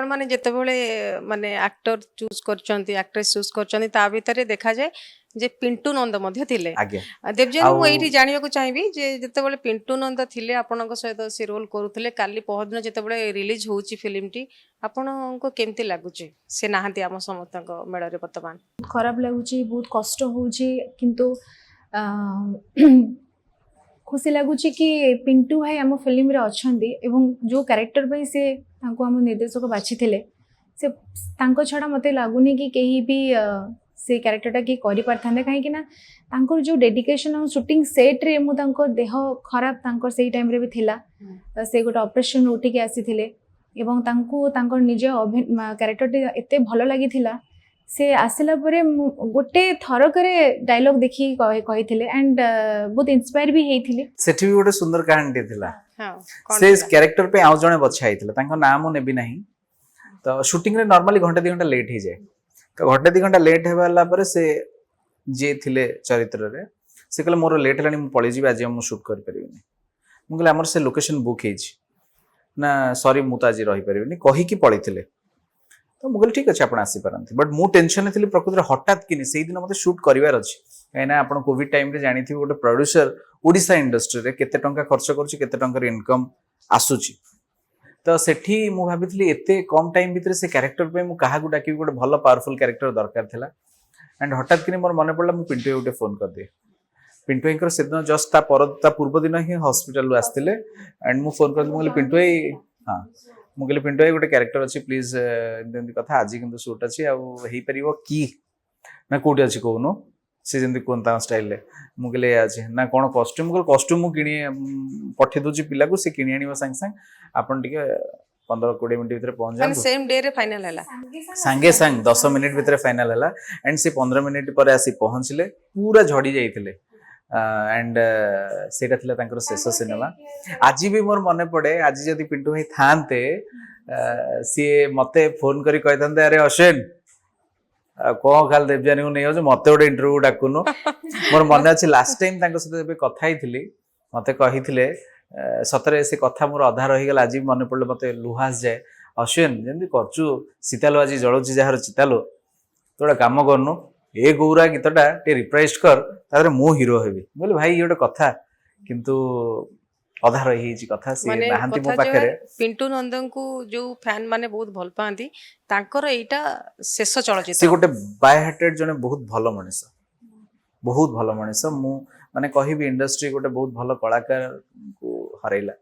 आपण माने जेतेबेले माने एक्टर चूज करचंती एक्ट्रेस चूज करचंती ता भितरे देखा जाए जे पिंटू नंद मध्य थिले आज्ञा देवजन आउ मु एठी जानिया को चाहिबी जे जेतेबेले पिंटू नंद थिले आपनक सहित से रोल करूथिले काली पहरदिन जेतेबेले रिलीज होउची फिल्म टी आपनको केमती लागुची से नाहंती आम समस्तक मेଳରେ वर्तमान खराब लगुच बहुत कष्ट होउची किंतु खुशी लगुच कि पिंटू भाई आम फिल्म रे अच्छंदी एवं जो कैरेक्टर पे से तांको आम निर्देशक बाछि थिले से तांको छडा मते लागुनी कि केही भी से कैरेक्टरटा कि करि पारथांदे काहे कि ना तांकर जो डेडिकेशन और शूटिंग सेट रे मु तांकर देह खराब तांकर सेही टाइम रे भी थिला से गोटे ऑपरेशन उठी के आसी थिले एवं तांको तांकर निज कैरेक्टर एते भलो लागि थिला से आसिला परे गोटे थरकरे डायलॉग देखि कहि थिले एंड बहुत इंस्पायर भी हेई थिले सेठी भी गोटे सुंदर कहानी थिला हां से कैरेक्टर पे आउ जणे बछाई थिला तांको नाम नेबी नाही तो शूटिंग रे नॉर्मली घंटा 2 घंटा लेट ही जाए तो घंटा 2 घंटा लेट हेबाला पर से जे थिले चरित्र रे से कहले मोर लेट हलानी मु पळी जीबे आज मु शूट कर परिबिनी मु कहले हमर से लोकेशन बुक हेछि ना सॉरी मु त आज रही परिबिनी कहि की पळी थिले तो मु कहले ठीक अछि आपण आसी परंती बट मु टेंशन थिले प्रकृति रे हठात किनी सेही दिन मते शूट करिवार अछि काइना आपण कोविड टाइम रे जानि थि गोटे प्रोड्यूसर ओडिसा इंडस्ट्री रे केते टंका खर्च करूची केते टंका इनकम आसुची तो सेठी मु भाबितली एते कम टाइम भीतर से कैरेक्टर पे मु काहा गुडा कि गोटे भलो पावरफुल कैरेक्टर दरकार थिला एंड हठात किनी मोर मने पड़ला मु पिंटू गोटे फोन कर दे पिंटू एंकर सेदिन जस्ट ता पूर्व दिन ही हॉस्पिटल आस्तिले एंड मु फोन कर मु पिंटू हां मु कहले पिंटू गोटे कैरेक्टर अछि प्लीज एंदी कथा आज किंतु शूट अछि आ हेई परिबो की ना कोठी अछि कोनो से जेंदी कोनता स्टाइल ले मु कहले अछि ना कोन कॉस्ट्यूम मु किनी पठे दोची पिला को से किनी आनिबो संग संग आपण टिके 15-20 मिनिट भीतर पहुंच माने जान सेम डे रे फाइनल हला संगे संग 10 मिनिट भीतर फाइनल हला एंड से 15 मिनिट पर आसी पहुंचले पूरा झड़ी जाइथिले एंड सेटा थिला तांकर शेष सिनेमा आज भी मोर मने पड़े आज जदी पिंटू भाई थानते सी मते फोन करी कहतंते अरे अश्विन को खाल देवजानी को नहीं हो मते गोटे इंटरव्यू डाकुनु मोर मन अच्छे लास्ट टाइम तांको साथे कथा हिथिली मते कहिथिले सतरे से कथा मोर अधा रही गला आज मन पड़ले मते लुहास जाए अश्विन जेंदी करचु सीतालो आज जळुची जहार चितालो तोड़ा काम करनु ए गौरा गीतटा टे रिप्राइज कर तारे मो हीरो हेबी बोले भाई ये गोटे कथा किंतु अधा रही कथा से नाहंती मो पाखरे पिंटू नंदन को जो फैन माने बहुत भल पांती तांकर एटा शेष चलचित्र से गोटे बाय हार्टेड जने बहुत भलो मनिस मु माने कहिबी इंडस्ट्री गोटे बहुत भलो कलाकार को हरैला